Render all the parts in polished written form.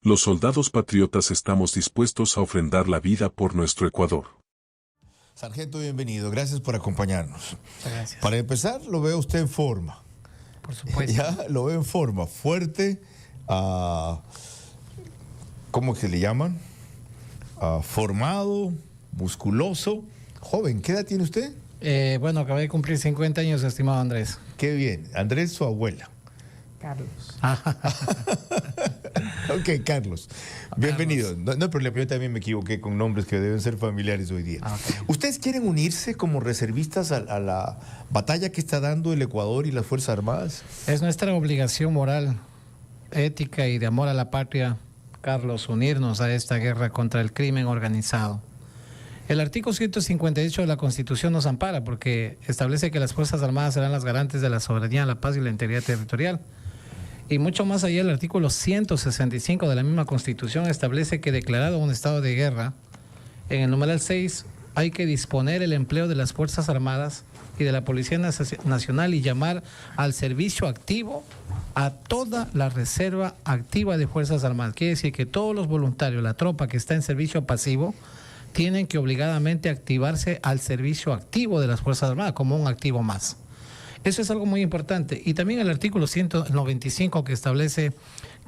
Los soldados patriotas estamos dispuestos a ofrendar la vida por nuestro Ecuador. Sargento, bienvenido. Gracias por acompañarnos. Gracias. Para empezar, lo veo usted en forma. Por supuesto. Ya lo veo en forma, fuerte, ¿cómo se le llaman? Formado, musculoso, joven. ¿Qué edad tiene usted? Bueno, acabé de cumplir 50 años, estimado Andrés. Qué bien. Andrés, su abuela. Carlos. Ok, Carlos. Bienvenido. No hay problema, yo también me equivoqué con nombres que deben ser familiares hoy día. Okay. ¿Ustedes quieren unirse como reservistas a la batalla que está dando el Ecuador y las Fuerzas Armadas? Es nuestra obligación moral, ética y de amor a la patria, Carlos, unirnos a esta guerra contra el crimen organizado. El artículo 158 de la Constitución nos ampara porque establece que las Fuerzas Armadas serán las garantes de la soberanía, la paz y la integridad territorial. Y mucho más allá, el artículo 165 de la misma Constitución establece que declarado un estado de guerra, en el numeral 6 hay que disponer el empleo de las Fuerzas Armadas y de la Policía Nacional y llamar al servicio activo a toda la reserva activa de Fuerzas Armadas. Quiere decir que todos los voluntarios, la tropa que está en servicio pasivo, tienen que obligadamente activarse al servicio activo de las Fuerzas Armadas como un activo más. Eso es algo muy importante. Y también el artículo 195 que establece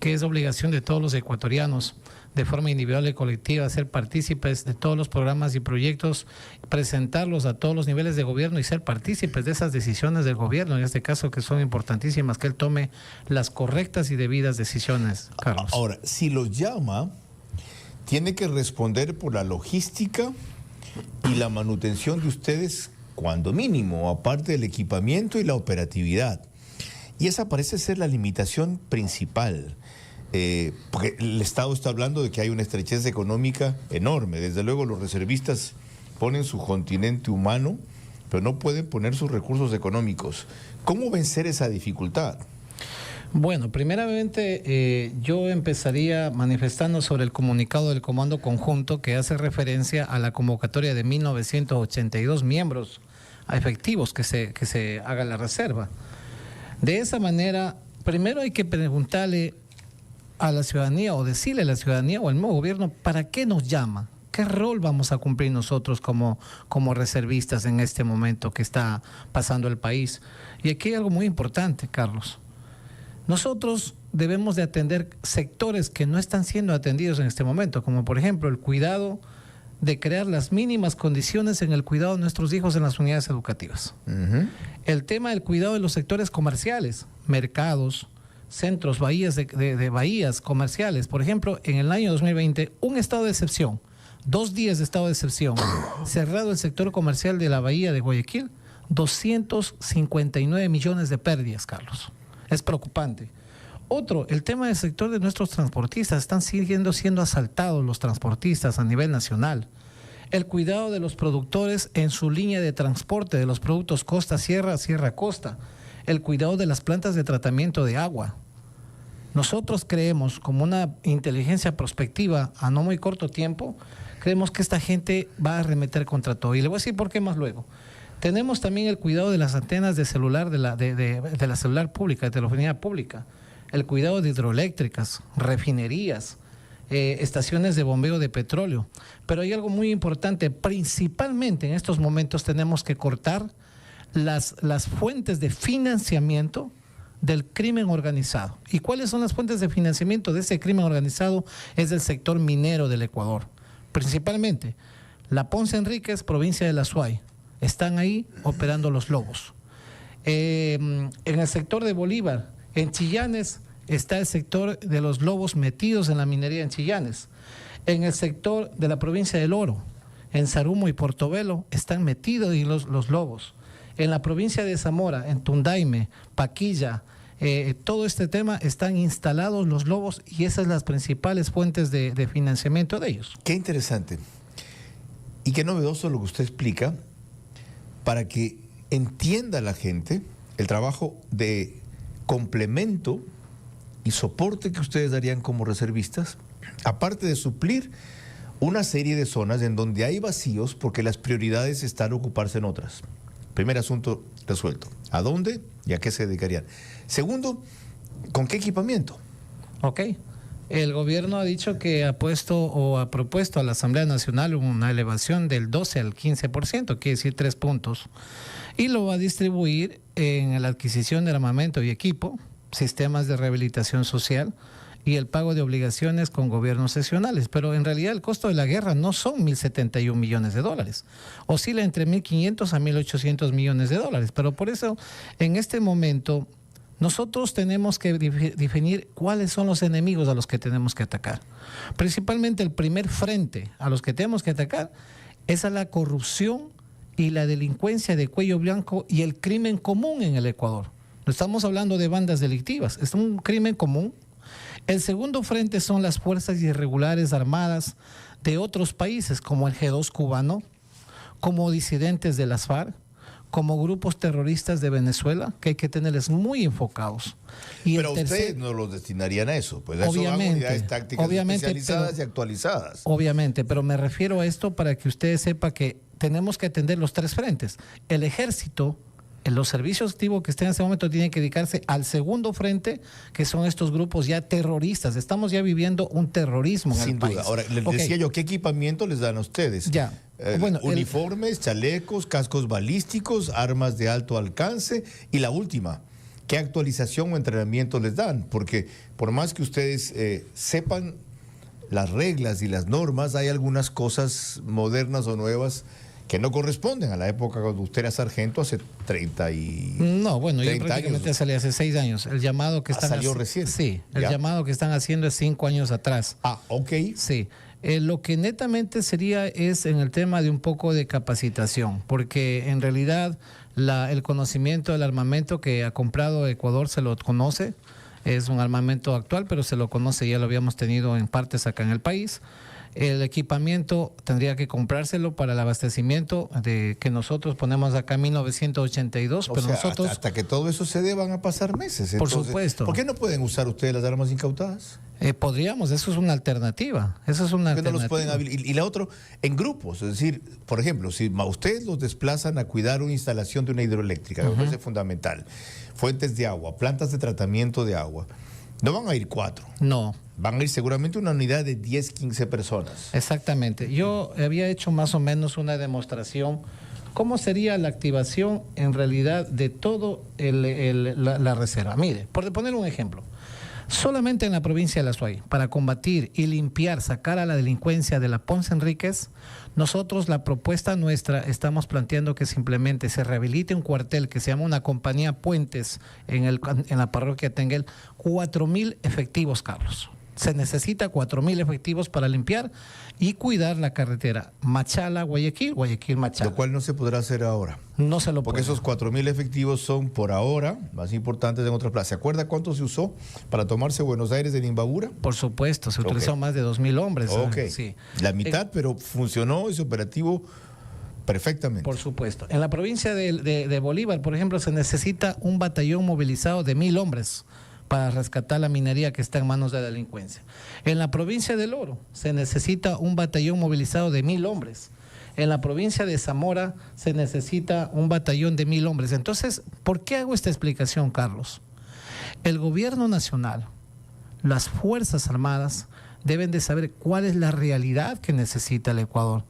que es obligación de todos los ecuatorianos, de forma individual y colectiva, ser partícipes de todos los programas y proyectos, presentarlos a todos los niveles de gobierno y ser partícipes de esas decisiones del gobierno, en este caso que son importantísimas, que él tome las correctas y debidas decisiones, Carlos. Ahora, si los llama, tiene que responder por la logística y la manutención de ustedes, cuando mínimo, aparte del equipamiento y la operatividad. Y esa parece ser la limitación principal, porque el Estado está hablando de que hay una estrechez económica enorme. Desde luego los reservistas ponen su continente humano, pero no pueden poner sus recursos económicos. ¿Cómo vencer esa dificultad? Bueno, primeramente yo empezaría manifestando sobre el comunicado del Comando Conjunto que hace referencia a la convocatoria de 1982 miembros efectivos que se haga la reserva. De esa manera, primero hay que preguntarle a la ciudadanía o decirle a la ciudadanía o al nuevo gobierno para qué nos llama, qué rol vamos a cumplir nosotros como reservistas en este momento que está pasando el país. Y aquí hay algo muy importante, Carlos. Nosotros debemos de atender sectores que no están siendo atendidos en este momento, como por ejemplo el cuidado de crear las mínimas condiciones en el cuidado de nuestros hijos en las unidades educativas. El tema del cuidado de los sectores comerciales, mercados, centros, bahías de bahías comerciales. Por ejemplo, en el año 2020, un estado de excepción, 2 días de estado de excepción, cerrado el sector comercial de la bahía de Guayaquil, 259 millones de pérdidas, Carlos. Es preocupante. Otro, el tema del sector de nuestros transportistas. Están siendo asaltados los transportistas a nivel nacional. El cuidado de los productores en su línea de transporte de los productos costa-sierra, sierra-costa. El cuidado de las plantas de tratamiento de agua. Nosotros creemos, como una inteligencia prospectiva a no muy corto tiempo, creemos que esta gente va a arremeter contra todo. Y le voy a decir por qué más luego. Tenemos también el cuidado de las antenas de celular, de la celular pública, de telefonía pública, el cuidado de hidroeléctricas, refinerías, estaciones de bombeo de petróleo. Pero hay algo muy importante, principalmente en estos momentos tenemos que cortar las fuentes de financiamiento del crimen organizado. ¿Y cuáles son las fuentes de financiamiento de ese crimen organizado? Es del sector minero del Ecuador, principalmente la Ponce Enríquez, provincia de La Suay. Están ahí operando los lobos. En el sector de Bolívar, en Chillanes, está el sector de los lobos metidos en la minería en Chillanes. En el sector de la provincia del Oro, en Sarumo y Portobelo, están metidos los lobos. En la provincia de Zamora, en Tundaime, Paquilla, todo este tema están instalados los lobos y esas son las principales fuentes de financiamiento de ellos. Qué interesante y qué novedoso lo que usted explica, para que entienda la gente el trabajo de complemento y soporte que ustedes darían como reservistas, aparte de suplir una serie de zonas en donde hay vacíos porque las prioridades están a ocuparse en otras. Primer asunto resuelto. ¿A dónde y a qué se dedicarían? Segundo, ¿con qué equipamiento? Ok. El gobierno ha dicho que ha propuesto a la Asamblea Nacional una elevación del 12 al 15%, quiere decir 3 puntos, y lo va a distribuir en la adquisición de armamento y equipo, sistemas de rehabilitación social y el pago de obligaciones con gobiernos seccionales. Pero en realidad el costo de la guerra no son 1.071 millones de dólares, oscila entre 1.500 a 1.800 millones de dólares. Pero por eso, en este momento, nosotros tenemos que definir cuáles son los enemigos a los que tenemos que atacar. Principalmente el primer frente a los que tenemos que atacar es a la corrupción y la delincuencia de cuello blanco y el crimen común en el Ecuador. No estamos hablando de bandas delictivas, es un crimen común. El segundo frente son las fuerzas irregulares armadas de otros países, como el G2 cubano, como disidentes de las FARC, como grupos terroristas de Venezuela, que hay que tenerles muy enfocados. Y pero ustedes no los destinarían a eso, pues a eso van unidades tácticas especializadas y actualizadas. Obviamente, pero me refiero a esto para que usted sepa que tenemos que atender los tres frentes. El ejército, los servicios activos que estén en ese momento tienen que dedicarse al segundo frente, que son estos grupos ya terroristas. Estamos ya viviendo un terrorismo en el país. Sin duda. Ahora, les decía yo, ¿qué equipamiento les dan a ustedes? Ya. Uniformes, chalecos, cascos balísticos, armas de alto alcance y la última, ¿qué actualización o entrenamiento les dan? Porque por más que ustedes sepan las reglas y las normas, hay algunas cosas modernas o nuevas que no corresponden a la época cuando usted era sargento hace 30 y... No, bueno, yo prácticamente salí hace 6 años. El llamado que están... ¿Salió recién? Sí, el llamado que están haciendo es 5 años atrás. Ah, ok. Sí. Lo que netamente sería es en el tema de un poco de capacitación, porque en realidad el conocimiento del armamento que ha comprado Ecuador se lo conoce, es un armamento actual, pero se lo conoce, ya lo habíamos tenido en partes acá en el país. El equipamiento tendría que comprárselo para el abastecimiento de que nosotros ponemos acá en 1982, pero nosotros... Hasta que todo eso se dé van a pasar meses. Por Entonces, supuesto. ¿por qué no pueden usar ustedes las armas incautadas? Podríamos, eso es una alternativa. Eso es una alternativa. No los pueden y la otra, en grupos, es decir, por ejemplo, si ustedes los desplazan a cuidar una instalación de una hidroeléctrica, que me parece fundamental, fuentes de agua, plantas de tratamiento de agua, no van a ir 4. No. Van a ir seguramente una unidad de 10, 15 personas. Exactamente. Yo había hecho más o menos una demostración cómo sería la activación en realidad de todo la reserva. Mire, por poner un ejemplo, solamente en la provincia de La Suay, para combatir y limpiar, sacar a la delincuencia de la Ponce Enríquez, nosotros la propuesta nuestra estamos planteando que simplemente se rehabilite un cuartel que se llama una compañía Puentes en la parroquia Tenguel, 4.000 efectivos, Carlos. Se necesita 4.000 efectivos para limpiar y cuidar la carretera Machala-Guayaquil, Guayaquil-Machala. Lo cual no se podrá hacer ahora. No se lo puede. Porque esos 4.000 efectivos son por ahora más importantes en otras plazas. ¿Se acuerda cuánto se usó para tomarse Buenos Aires de la Imbabura? Por supuesto, se utilizó más de 2.000 hombres. Ok, sí. La mitad, pero funcionó ese operativo perfectamente. Por supuesto. En la provincia de Bolívar, por ejemplo, se necesita un batallón movilizado de 1.000 hombres para rescatar la minería que está en manos de la delincuencia. En la provincia del Oro se necesita un batallón movilizado de 1.000 hombres. En la provincia de Zamora se necesita un batallón de 1.000 hombres. Entonces, ¿por qué hago esta explicación, Carlos? El gobierno nacional, las Fuerzas Armadas, deben de saber cuál es la realidad que necesita el Ecuador.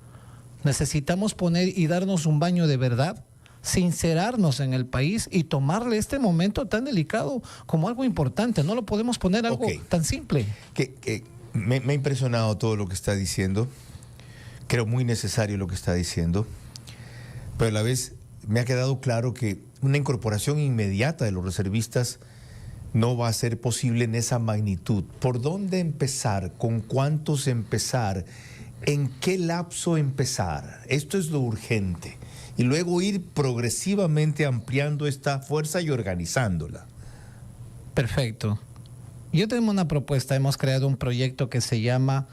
Necesitamos poner y darnos un baño de verdad, sincerarnos en el país y tomarle este momento tan delicado como algo importante. No lo podemos poner algo tan simple. Me ha impresionado todo lo que está diciendo. Creo muy necesario lo que está diciendo. Pero a la vez me ha quedado claro que una incorporación inmediata de los reservistas no va a ser posible en esa magnitud. ¿Por dónde empezar? ¿Con cuántos empezar? ¿En qué lapso empezar? Esto es lo urgente. Y luego ir progresivamente ampliando esta fuerza y organizándola. Perfecto. Yo tengo una propuesta, hemos creado un proyecto que se llama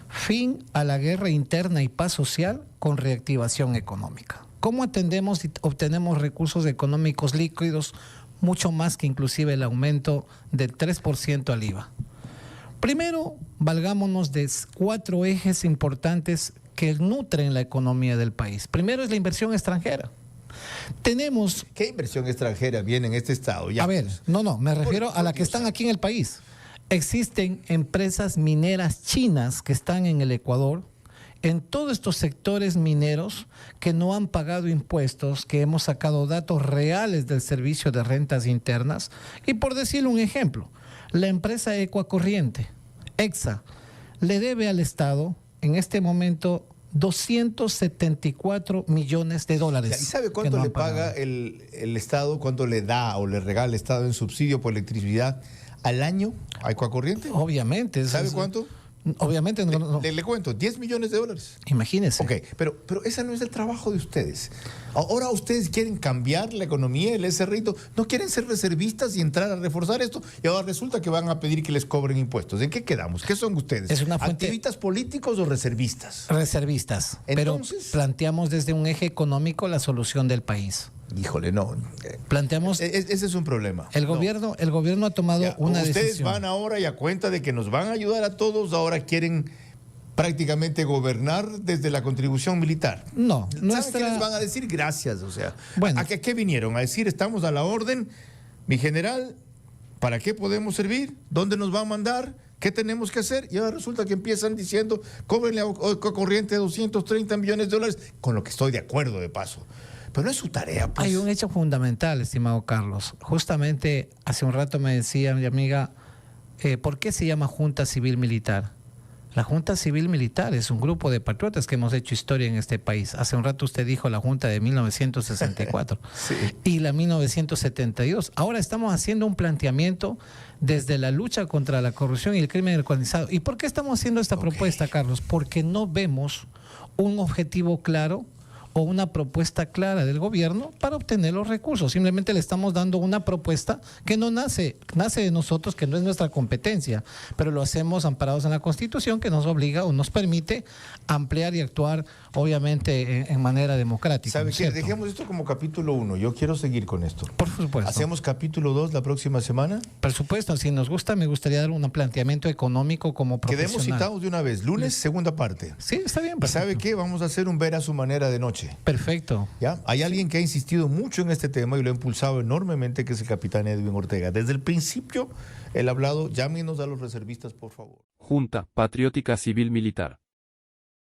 Fin a la Guerra Interna y Paz Social con Reactivación Económica. ¿Cómo atendemos y obtenemos recursos económicos líquidos mucho más que inclusive el aumento del 3% al IVA? Primero, valgámonos de 4 ejes importantes que nutren la economía del país. Primero es la inversión extranjera. Tenemos... ¿Qué inversión extranjera viene en este estado? Ya. A ver, me refiero a la que están aquí en el país. Existen empresas mineras chinas que están en el Ecuador, en todos estos sectores mineros que no han pagado impuestos, que hemos sacado datos reales del Servicio de Rentas Internas. Y por decirle un ejemplo, la empresa Ecuacorriente, EXA, le debe al Estado en este momento 274 millones de dólares. ¿Y sabe cuánto le paga el Estado, cuánto le da o le regala el Estado en subsidio por electricidad al año a Ecuacorriente? Obviamente. ¿Sabe cuánto? Obviamente no. Le cuento, 10 millones de dólares. Imagínese. Ok, pero ese no es el trabajo de ustedes. Ahora ustedes quieren cambiar la economía, el Cerrito, no quieren ser reservistas y entrar a reforzar esto, y ahora resulta que van a pedir que les cobren impuestos. ¿En qué quedamos? ¿Qué son ustedes? Es una fuente... ¿Activistas políticos o reservistas? Reservistas. Entonces, pero planteamos desde un eje económico la solución del país. Híjole, no. Planteamos... Ese es un problema. El gobierno ha tomado una decisión. Ustedes van ahora y a cuenta de que nos van a ayudar a todos, ahora quieren prácticamente gobernar desde la contribución militar. No. ¿Saben qué les van a decir? Gracias. O sea, bueno, ¿a qué vinieron? A decir, estamos a la orden, mi general, ¿para qué podemos servir? ¿Dónde nos va a mandar? ¿Qué tenemos que hacer? Y ahora resulta que empiezan diciendo, cóbrenle a Ecuacorriente 230 millones de dólares, con lo que estoy de acuerdo de paso. Pero no es su tarea, pues. Hay un hecho fundamental, estimado Carlos. Justamente hace un rato me decía mi amiga, ¿por qué se llama Junta Civil Militar? La Junta Civil Militar es un grupo de patriotas que hemos hecho historia en este país. Hace un rato usted dijo la Junta de 1964 sí. Y la 1972. Ahora estamos haciendo un planteamiento desde la lucha contra la corrupción y el crimen organizado. ¿Y por qué estamos haciendo esta propuesta, Carlos? Porque no vemos un objetivo claro o una propuesta clara del gobierno para obtener los recursos. Simplemente le estamos dando una propuesta que no nace de nosotros, que no es nuestra competencia, pero lo hacemos amparados en la Constitución, que nos obliga o nos permite ampliar y actuar, obviamente, en manera democrática. ¿Sabe ¿no qué? Dejemos esto como capítulo 1. Yo quiero seguir con esto. Por supuesto. ¿Hacemos capítulo 2 la próxima semana? Por supuesto, si nos gusta, me gustaría dar un planteamiento económico como profesional. Quedemos citados de una vez. Lunes, segunda parte. Sí, está bien. ¿Y sabe qué? Vamos a hacer un ver a su manera de noche. Perfecto. ¿Ya? Hay alguien que ha insistido mucho en este tema y lo ha impulsado enormemente, que es el capitán Edwin Ortega. Desde el principio, él ha hablado, llámenos a los reservistas, por favor. Junta Patriótica Civil Militar.